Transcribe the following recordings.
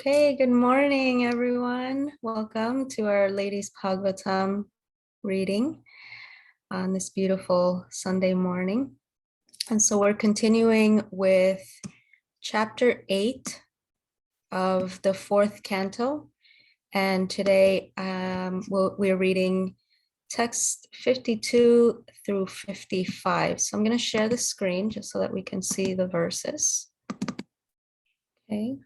Okay, good morning, everyone. Welcome to Our Lady's Bhagavatam reading on this beautiful Sunday morning. And so we're continuing with chapter 8 of the 4th canto. And today we're reading text 52 through 55. So I'm going to share the screen just so that we can see the verses. Okay.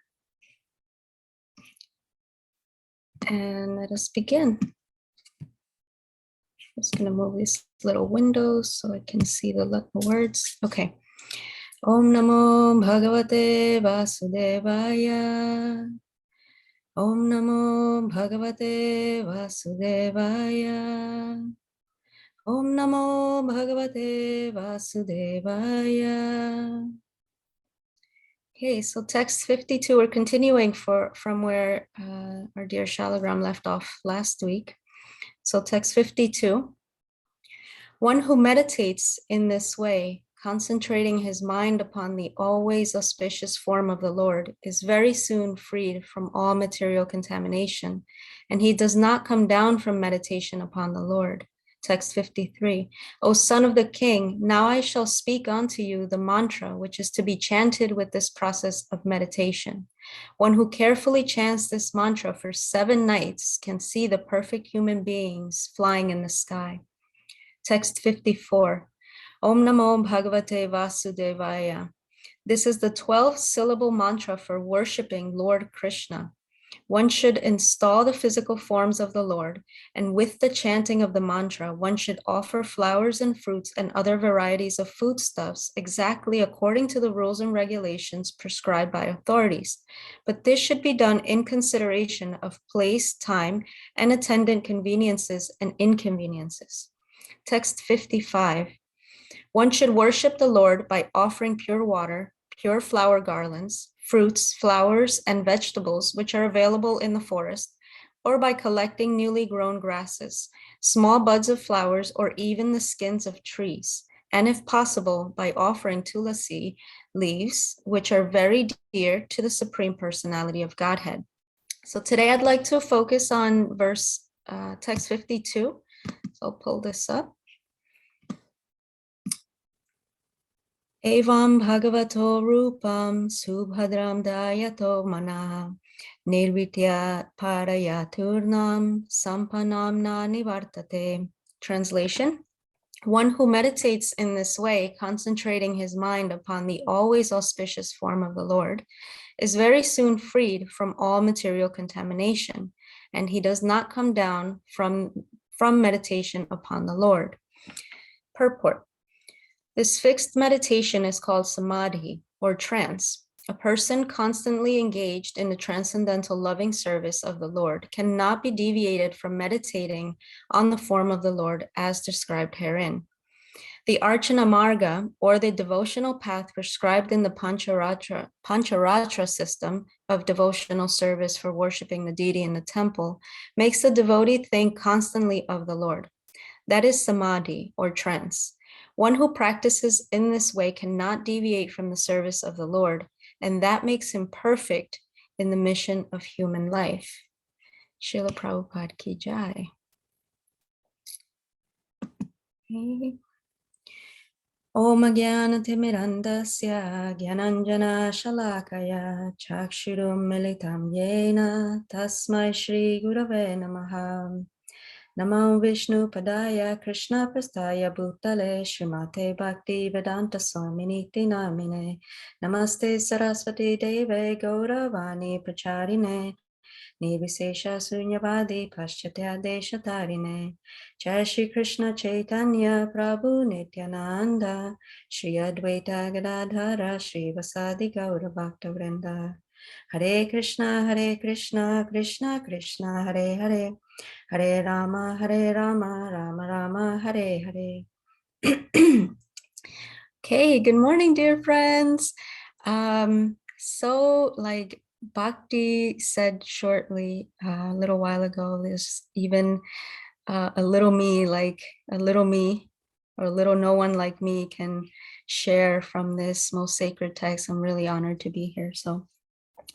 And let us begin. I'm just going to move these little windows so I can see the words. Okay. Om Namo Bhagavate Vasudevaya. Om Namo Bhagavate Vasudevaya. Om Namo Bhagavate Vasudevaya. Okay, so text 52, we're continuing from where our dear Shalagram left off last week. So text 52, one who meditates in this way, concentrating his mind upon the always auspicious form of the Lord, is very soon freed from all material contamination, and he does not come down from meditation upon the Lord. Text 53, O son of the king, now I shall speak unto you the mantra, which is to be chanted with this process of meditation. One who carefully chants this mantra for 7 nights can see the perfect human beings flying in the sky. Text 54, Om Namo Bhagavate Vasudevaya. This is the 12-syllable mantra for worshiping Lord Krishna. One should install the physical forms of the Lord, and with the chanting of the mantra, one should offer flowers and fruits and other varieties of foodstuffs exactly according to the rules and regulations prescribed by authorities. But this should be done in consideration of place, time, and attendant conveniences and inconveniences. Text 55. One should worship the Lord by offering pure water, pure flower garlands, fruits, flowers, and vegetables which are available in the forest, or by collecting newly grown grasses, small buds of flowers, or even the skins of trees, and if possible, by offering tulasi leaves, which are very dear to the Supreme Personality of Godhead. So today I'd like to focus on text 52. So I'll pull this up. Evam Bhagavato Rupam Subhadram Dayato Mana Nirvitya Parayaturnam Sampanam Na Nivartate. Translation: one who meditates in this way, concentrating his mind upon the always auspicious form of the Lord, is very soon freed from all material contamination, and he does not come down from meditation upon the Lord. Purport: this fixed meditation is called samadhi, or trance. A person constantly engaged in the transcendental loving service of the Lord cannot be deviated from meditating on the form of the Lord as described herein. The Archana Marga, or the devotional path prescribed in the Pancharatra system of devotional service for worshiping the deity in the temple, makes the devotee think constantly of the Lord. That is samadhi, or trance. One who practices in this way cannot deviate from the service of the Lord, and that makes him perfect in the mission of human life. Srila Prabhupada ki jai. Okay. Om Jnanatimirandasya Jnananjana Shalakaya Chakshurum Militam Yena Tasmai Shri Gurave Namaha. Namo Vishnu Padaya Krishna Prastaya Bhutale Srimate Bhakti Vedanta Swaminiti Namine Namaste Saraswati Deve Gauravani Pracharine Nirvisesha Sunyavadi Paschatya Deshatarine Jai Shri Krishna Chaitanya Prabhu Nityananda Shri Advaita Gadadhara Shri Vasadi Gaura Bhakta Vrinda Hare Krishna Krishna Krishna Hare Hare Hare Rama, Rama Rama, Hare Hare. Okay, good morning, dear friends. So like Bhakti said shortly a little while ago, there's even a little me or a little no one like me can share from this most sacred text. I'm really honored to be here. So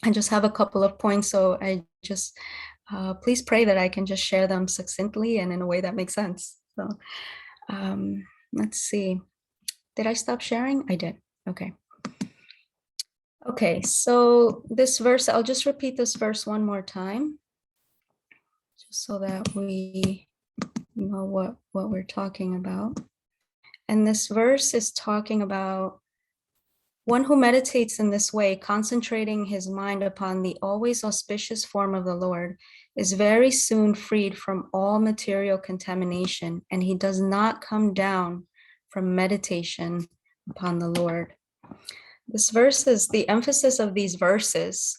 I just have a couple of points, so I just please pray that I can just share them succinctly and in a way that makes sense. So let's see. Did I stop sharing? I did. Okay. Okay, so this verse, I'll just repeat this verse one more time, just so that we know what we're talking about. And this verse is talking about one who meditates in this way, concentrating his mind upon the always auspicious form of the Lord, is very soon freed from all material contamination, and he does not come down from meditation upon the Lord. This verse is the emphasis of these verses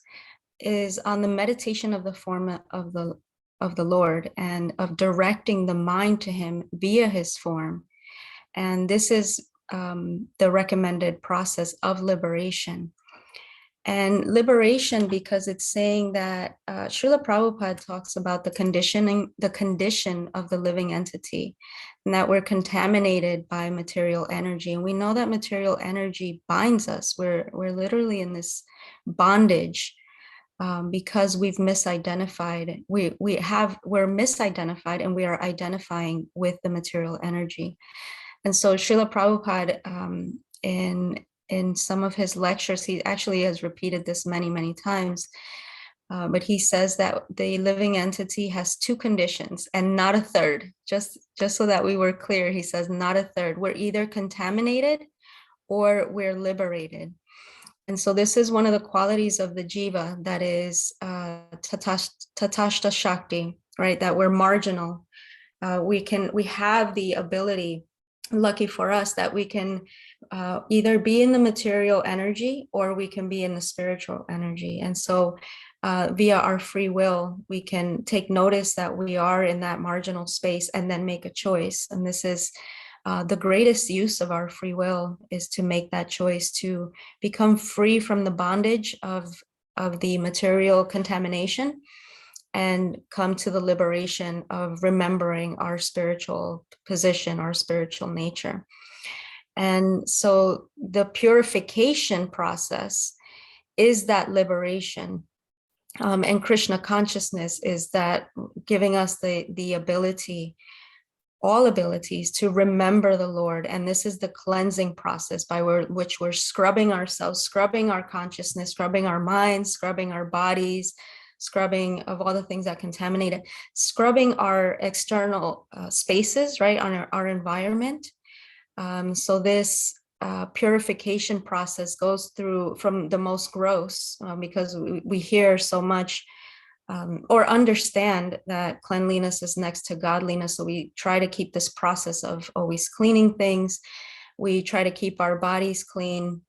is on the meditation of the form of the Lord and of directing the mind to him via his form. And this is the recommended process of liberation. And liberation, because it's saying that Srila Prabhupada talks about the condition of the living entity, and that we're contaminated by material energy. And we know that material energy binds us. We're literally in this bondage because we've misidentified. We're misidentified, and we are identifying with the material energy. And so Srila Prabhupada, in some of his lectures, he actually has repeated this many, many times, but he says that the living entity has two conditions and not a third. Just so that we were clear, he says not a third. We're either contaminated or we're liberated. And so this is one of the qualities of the jiva, that is tatashta shakti, right? That we're marginal. We have the ability, lucky for us, that we can either be in the material energy or we can be in the spiritual energy. And so via our free will, we can take notice that we are in that marginal space and then make a choice. And this is the greatest use of our free will, is to make that choice to become free from the bondage of the material contamination and come to the liberation of remembering our spiritual position, our spiritual nature. And so the purification process is that liberation. And Krishna consciousness is that giving us the ability, all abilities, to remember the Lord. And this is the cleansing process by which we're scrubbing ourselves, scrubbing our consciousness, scrubbing our minds, scrubbing our bodies, scrubbing of all the things that contaminate it, scrubbing our external spaces, right, on our environment. So this purification process goes through from the most gross, because we hear so much or understand that cleanliness is next to godliness. So we try to keep this process of always cleaning things. We try to keep our bodies clean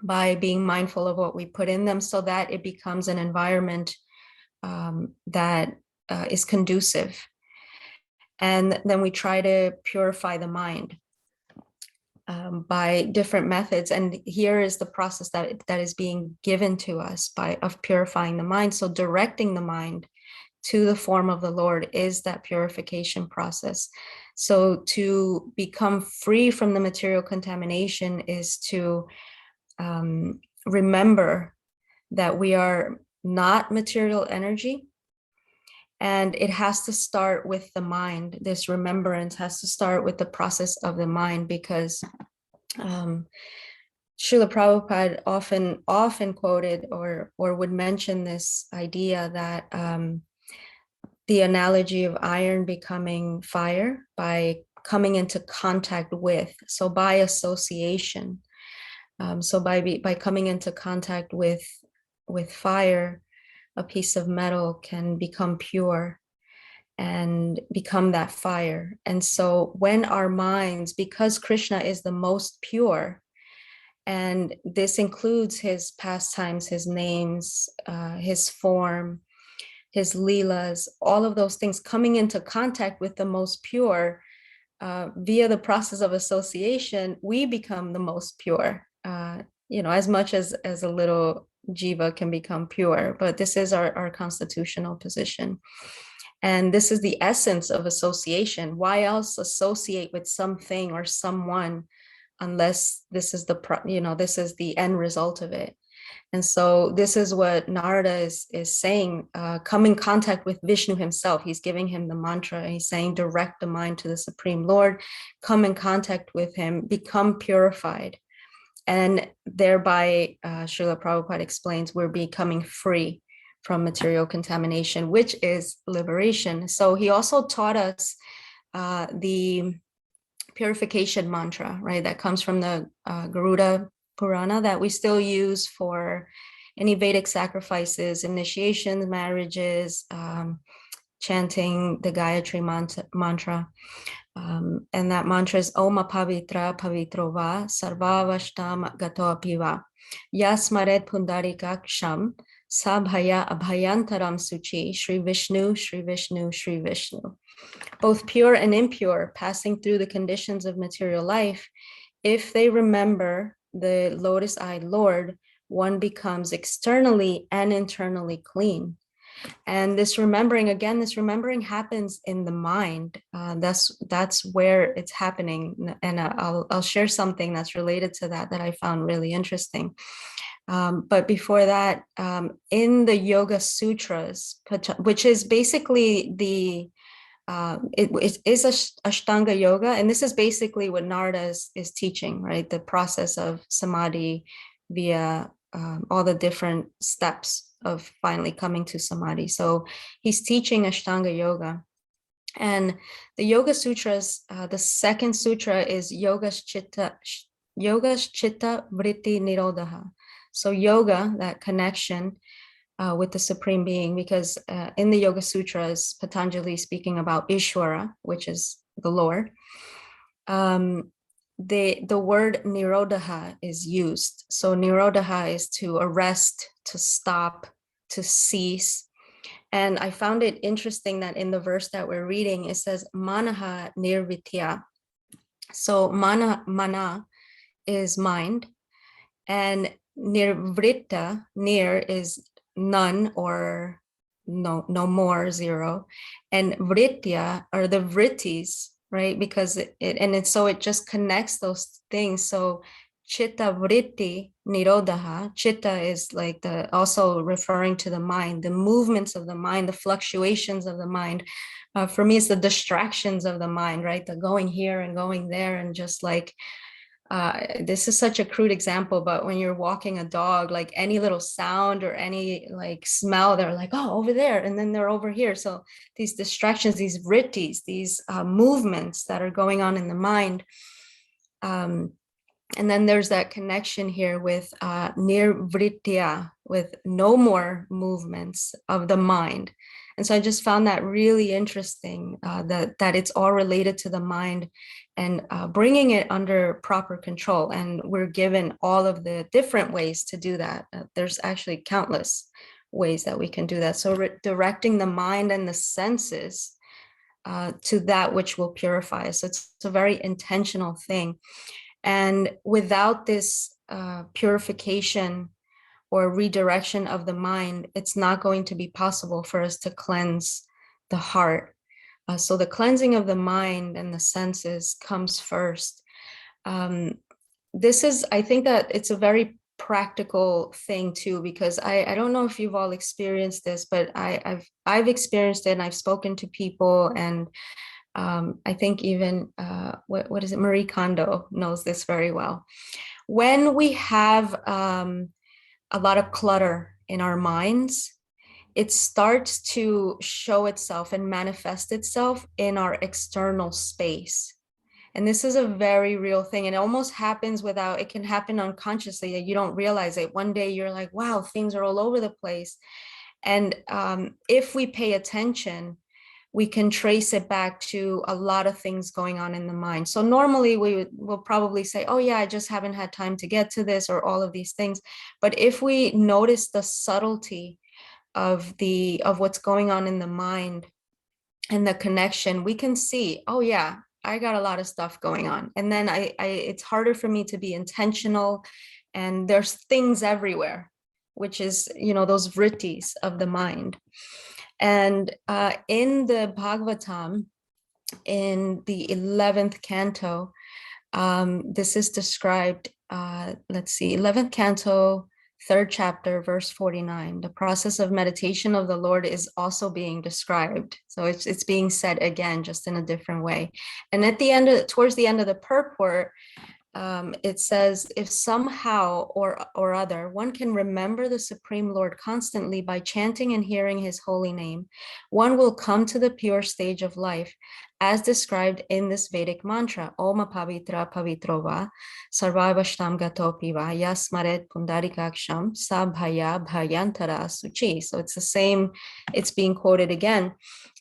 by being mindful of what we put in them, so that it becomes an environment that is conducive. And then we try to purify the mind by different methods. And here is the process that is being given to us of purifying the mind. So directing the mind to the form of the Lord is that purification process. So to become free from the material contamination is to remember that we are not material energy. And it has to start with the mind. This remembrance has to start with the process of the mind, because Srila Prabhupada often quoted or would mention this idea that the analogy of iron becoming fire by coming into contact with, so by association. So by coming into contact with fire, a piece of metal can become pure and become that fire. And so when our minds, because Krishna is the most pure, and this includes his pastimes, his names, his form, his Lilas, all of those things coming into contact with the most pure, via the process of association, we become the most pure, as much as a little jiva can become pure, but this is our constitutional position. And this is the essence of association. Why else associate with something or someone unless this is this is the end result of it. And so this is what Narada is saying, come in contact with Vishnu himself. He's giving him the mantra, and he's saying, direct the mind to the Supreme Lord, come in contact with him, become purified. And thereby, Srila Prabhupada explains, we're becoming free from material contamination, which is liberation. So he also taught us the Purification Mantra, right? That comes from the Garuda Purana that we still use for any Vedic sacrifices, initiations, marriages, chanting the Gayatri Mantra. And that mantra is Oma Pavitra Pavitrova Sarvavashtam Gato Apiva Yasmaret Pundarikaksham Sabhaya Abhayantaram Suchi Shri Vishnu, Shri Vishnu, Shri Vishnu. Both pure and impure, passing through the conditions of material life, if they remember the lotus-eyed Lord, one becomes externally and internally clean. And this remembering happens in the mind. That's where it's happening. And I'll share something that's related to that I found really interesting. But before that, in the Yoga Sutras, which is basically the it is Ashtanga yoga, and this is basically what Narada is teaching, right? The process of samadhi via all the different steps of finally coming to samadhi. So he's teaching Ashtanga yoga. And the Yoga Sutras, the second sutra is Yogas Chitta Vritti Nirodha. So yoga, that connection with the Supreme Being, because in the Yoga Sutras, Patanjali speaking about Ishvara, which is the Lord, the word Nirodha is used. So Nirodha is to arrest, to stop, to cease. And I found it interesting that in the verse that we're reading, it says Manaha Nirvitya. So mana is mind, and nirvritta, nir is none or no more, zero, and vritya are the vrittis, right? Because it just connects those things. So chitta vritti nirodha, chitta is like also referring to the mind, the movements of the mind, the fluctuations of the mind. For me, it's the distractions of the mind, right? The going here and going there, and just like this is such a crude example, but when you're walking a dog, like any little sound or any like smell, they're like, oh, over there, and then they're over here. So these distractions, these vrittis, these movements that are going on in the mind. And then there's that connection here with nirvritya, with no more movements of the mind. And so I just found that really interesting, that it's all related to the mind, and bringing it under proper control. And we're given all of the different ways to do that. There's actually countless ways that we can do that. So directing the mind and the senses to that which will purify us. So it's a very intentional thing. And without this purification or redirection of the mind, it's not going to be possible for us to cleanse the heart. So the cleansing of the mind and the senses comes first. I think that it's a very practical thing too, because I don't know if you've all experienced this, but I've experienced it, and I've spoken to people, and I think even what is it? Marie Kondo knows this very well. When we have a lot of clutter in our minds, it starts to show itself and manifest itself in our external space. And this is a very real thing. And it almost happens it can happen unconsciously, that you don't realize it. One day you're like, wow, things are all over the place. And if we pay attention, we can trace it back to a lot of things going on in the mind. So normally will probably say, oh yeah, I just haven't had time to get to this, or all of these things. But if we notice the subtlety of what's going on in the mind and the connection, we can see, oh yeah, I got a lot of stuff going on. And then it's harder for me to be intentional, and there's things everywhere, which is, those vrittis of the mind. And in the Bhagavatam, in the 11th canto, This is described, let's see, 11th canto, 3rd chapter, verse 49. The process of meditation of the Lord is also being described. So it's being said again, just in a different way. And at the end towards the end of the purport, it says, if somehow or other one can remember the Supreme Lord constantly by chanting and hearing his holy name, one will come to the pure stage of life as described in this Vedic mantra, Om Pavitra Pavitrova, Sarvavashtam Gatopiva, Yasmaret Pundarikaksham, Sabhaya Bhayantara Suchi. So it's the same, it's being quoted again.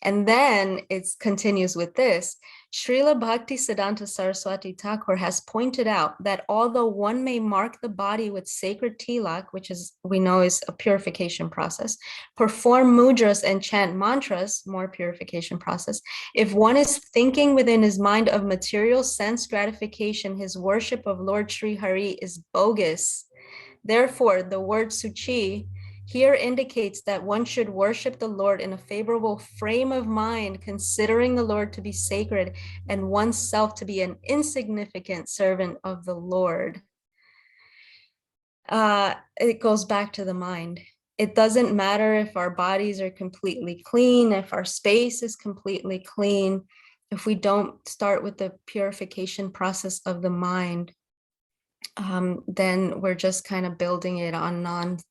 And then it continues with this. Srila Bhakti Siddhanta Saraswati Thakur has pointed out that although one may mark the body with sacred tilak, which is, we know, is a purification process, perform mudras and chant mantras, more purification process, if one is thinking within his mind of material sense gratification, his worship of Lord Sri Hari is bogus. Therefore, the word Suchi here indicates that one should worship the Lord in a favorable frame of mind, considering the Lord to be sacred and oneself to be an insignificant servant of the Lord. It goes back to the mind. It doesn't matter if our bodies are completely clean, if our space is completely clean, if we don't start with the purification process of the mind, then we're just kind of building it on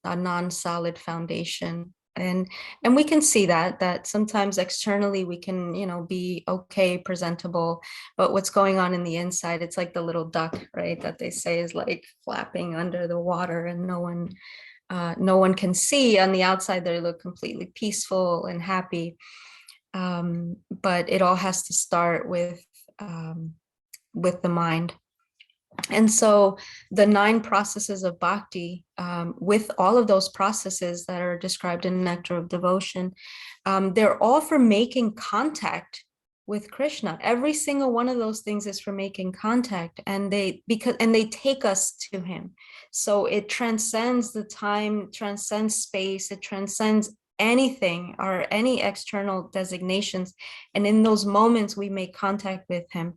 a non-solid foundation. And we can see that sometimes externally we can, be okay, presentable, but what's going on in the inside, it's like the little duck, right, that they say is like flapping under the water, and no one can see. On the outside they look completely peaceful and happy, but it all has to start with the mind. And so the 9 processes of bhakti, with all of those processes that are described in Nectar of Devotion, they're all for making contact with Krishna. Every single one of those things is for making contact, and they take us to him. So it transcends the time, transcends space, it transcends anything or any external designations. And in those moments, we make contact with him.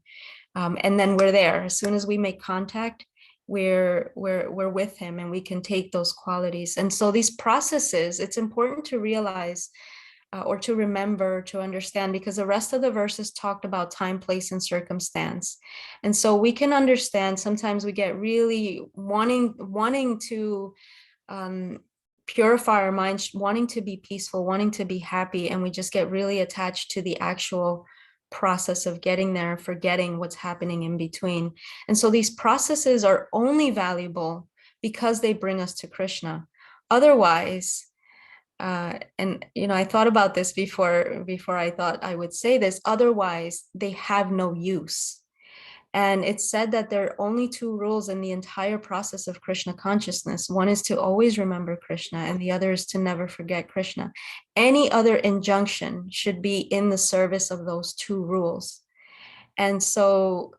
And then we're there. As soon as we make contact, we're with him, and we can take those qualities. And so these processes, it's important to realize or to remember, to understand, because the rest of the verses talked about time, place, and circumstance. And so we can understand, sometimes we get really wanting to purify our minds, wanting to be peaceful, wanting to be happy, and we just get really attached to the actual process of getting there, forgetting what's happening in between. And so these processes are only valuable because they bring us to Krishna. Otherwise, and I thought about this before I thought I would say this, otherwise they have no use. And it's said that there are only 2 rules in the entire process of Krishna consciousness. One is to always remember Krishna, and the other is to never forget Krishna. Any other injunction should be in the service of those 2 rules. And so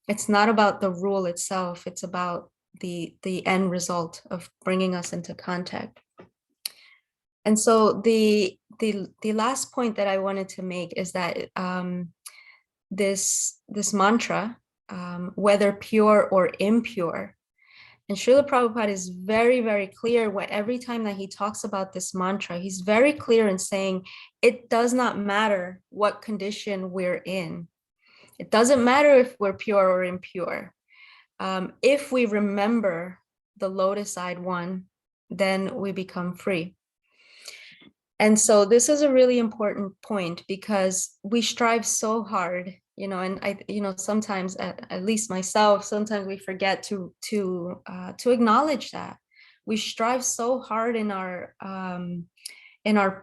it's not about the rule itself, it's about the end result of bringing us into contact. And so the last point that I wanted to make is that this mantra, whether pure or impure. And Srila Prabhupada is very, very clear every time that he talks about this mantra, he's very clear in saying it does not matter what condition we're in. It doesn't matter if we're pure or impure. If we remember the lotus-eyed one, then we become free. And so this is a really important point, because we strive so hard, and I, sometimes, at least myself, sometimes we forget to acknowledge that we strive so hard in our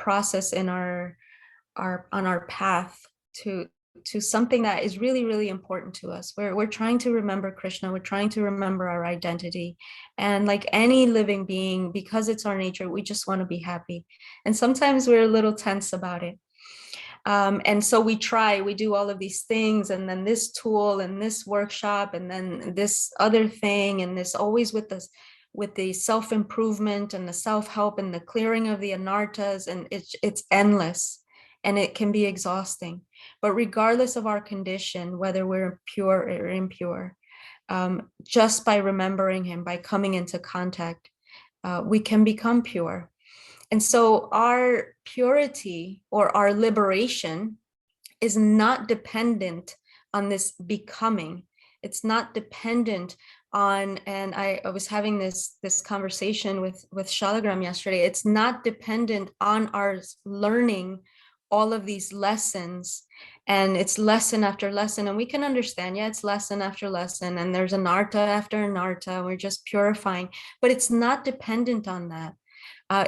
process, on our path to something that is really, really important to us. We're trying to remember Krishna, we're trying to remember our identity. And like any living being, because it's our nature, we just want to be happy. And sometimes we're a little tense about it. And so we do all of these things, and then this tool and this workshop, and then this other thing, and this always with the self-improvement and the self-help and the clearing of the anartas, and it's endless, and it can be exhausting. But regardless of our condition, whether we're pure or impure, just by remembering him, by coming into contact, we can become pure. And so our purity or our liberation is not dependent on this becoming. It's not dependent on, and I was having this conversation with Shalagram yesterday. It's not dependent on our learning all of these lessons, and it's lesson after lesson, and we can understand, yeah, it's lesson after lesson, and there's an arta after an arta, we're just purifying, but it's not dependent on that.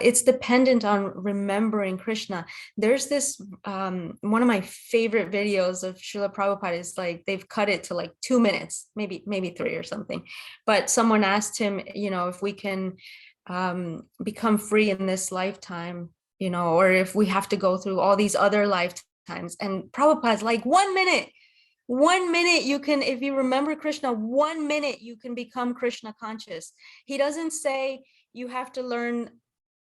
It's dependent on remembering Krishna. There's this, one of my favorite videos of Srila Prabhupada is like, they've cut it to like 2 minutes, maybe 3 or something. But someone asked him, if we can become free in this lifetime, or if we have to go through all these other lifetimes. And Prabhupada's like, 1 minute. 1 minute you can, if you remember Krishna, 1 minute you can become Krishna conscious. He doesn't say you have to learn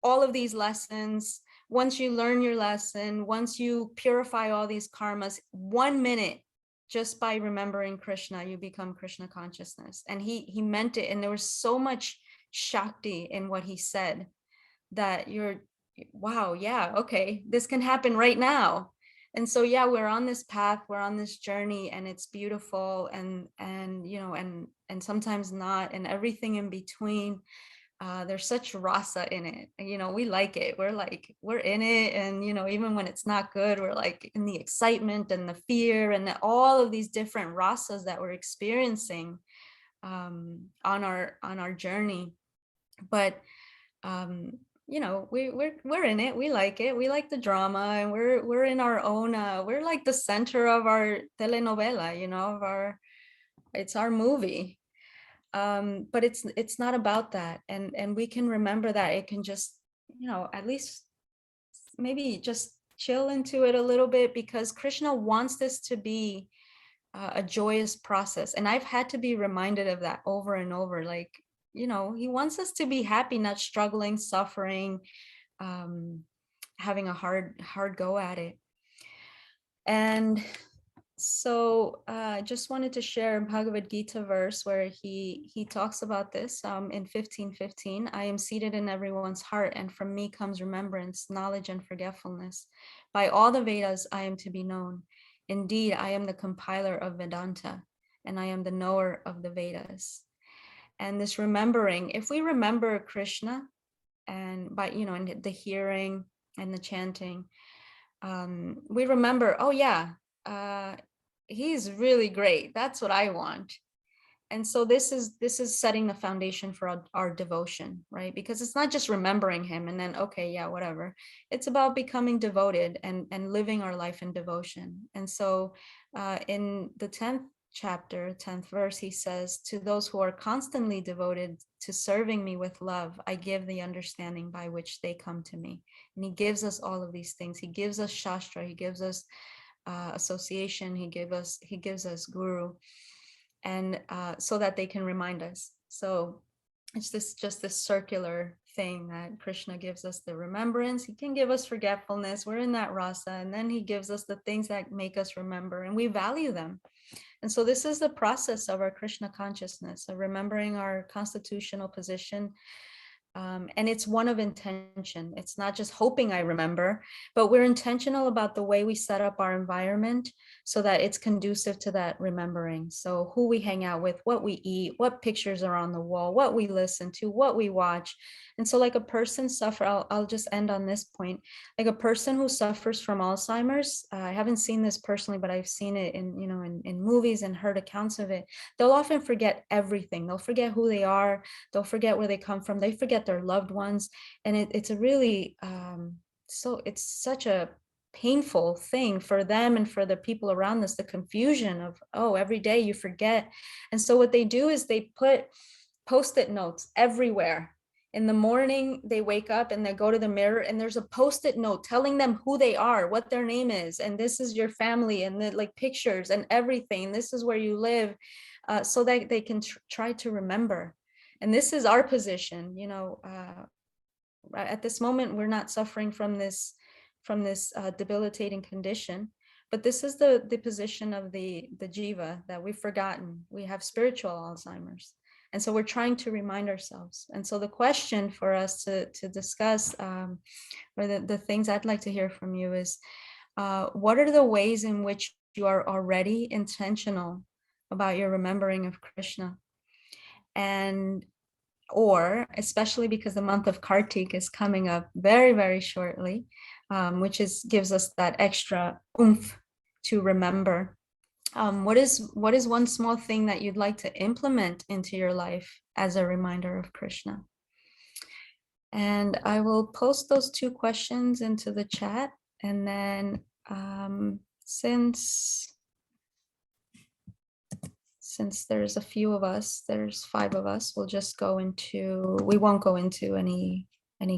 all of these lessons. Once you learn your lesson, once you purify all these karmas, 1 minute, just by remembering Krishna, you become Krishna consciousness. And he meant it. And there was so much Shakti in what he said that wow, yeah, okay, this can happen right now. And so, yeah, we're on this path, we're on this journey, and it's beautiful, and sometimes not, and everything in between. There's such rasa in it. We like it. We're in it. And, even when it's not good, we're like in the excitement and the fear and all of these different rasas that we're experiencing on our journey. But, we're in it. We like it. We like the drama, and we're in our own, we're like the center of our telenovela, it's our movie. But it's not about that, and we can remember that. It can just, at least maybe just chill into it a little bit, because Krishna wants this to be a joyous process. And I've had to be reminded of that over and over. Like, he wants us to be happy, not struggling, suffering, having a hard go at it. And so I just wanted to share a Bhagavad Gita verse where he talks about this in 15:15. I am seated in everyone's heart, and from me comes remembrance, knowledge, and forgetfulness. By all the Vedas I am to be known. Indeed, I am the compiler of Vedanta, and I am the knower of the Vedas. And this remembering, if we remember Krishna, and by, in the hearing and the chanting, we remember, oh yeah, he's really great. That's what I want. And so this is setting the foundation for our devotion, right? Because it's not just remembering him and then, okay, yeah, whatever. It's about becoming devoted and living our life in devotion. And so in the 10th chapter, 10th verse, he says, to those who are constantly devoted to serving me with love, I give the understanding by which they come to me. And he gives us all of these things. He gives us Shastra, he gives us association, he gives us guru, and so that they can remind us. So it's just this circular thing that Krishna gives us the remembrance. He can give us forgetfulness. We're in that rasa, and then he gives us the things that make us remember, and we value them. And so this is the process of our Krishna consciousness, of remembering our constitutional position. And it's one of intention. It's not just hoping I remember, but we're intentional about the way we set up our environment so that it's conducive to that remembering. So who we hang out with, what we eat, what pictures are on the wall, what we listen to, what we watch. And so like a person I'll just end on this point. Like a person who suffers from Alzheimer's, I haven't seen this personally, but I've seen it in movies and heard accounts of it. They'll often forget everything. They'll forget who they are. They'll forget where they come from. They forget their loved ones. And it's a really, it's such a painful thing for them and for the people around us, the confusion of, oh, every day you forget. And so what they do is they put Post-it notes everywhere. In the morning, they wake up and they go to the mirror, and there's a Post-it note telling them who they are, what their name is, and this is your family, and the like pictures and everything. This is where you live, so that they can try to remember. And this is our position, at this moment, we're not suffering from this debilitating condition, But this is the position of the jiva, that we've forgotten. We have spiritual Alzheimer's. And so we're trying to remind ourselves. And so the question for us to discuss, or the things I'd like to hear from you is, what are the ways in which you are already intentional about your remembering of Krishna? And or especially because the month of Kartik is coming up very, very shortly, which gives us that extra oomph to remember. What is one small thing that you'd like to implement into your life as a reminder of Krishna? And I will post those 2 questions into the chat. And then since there's a few of us, there's 5 of us, we won't go into any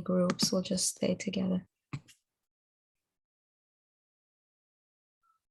groups, we'll just stay together.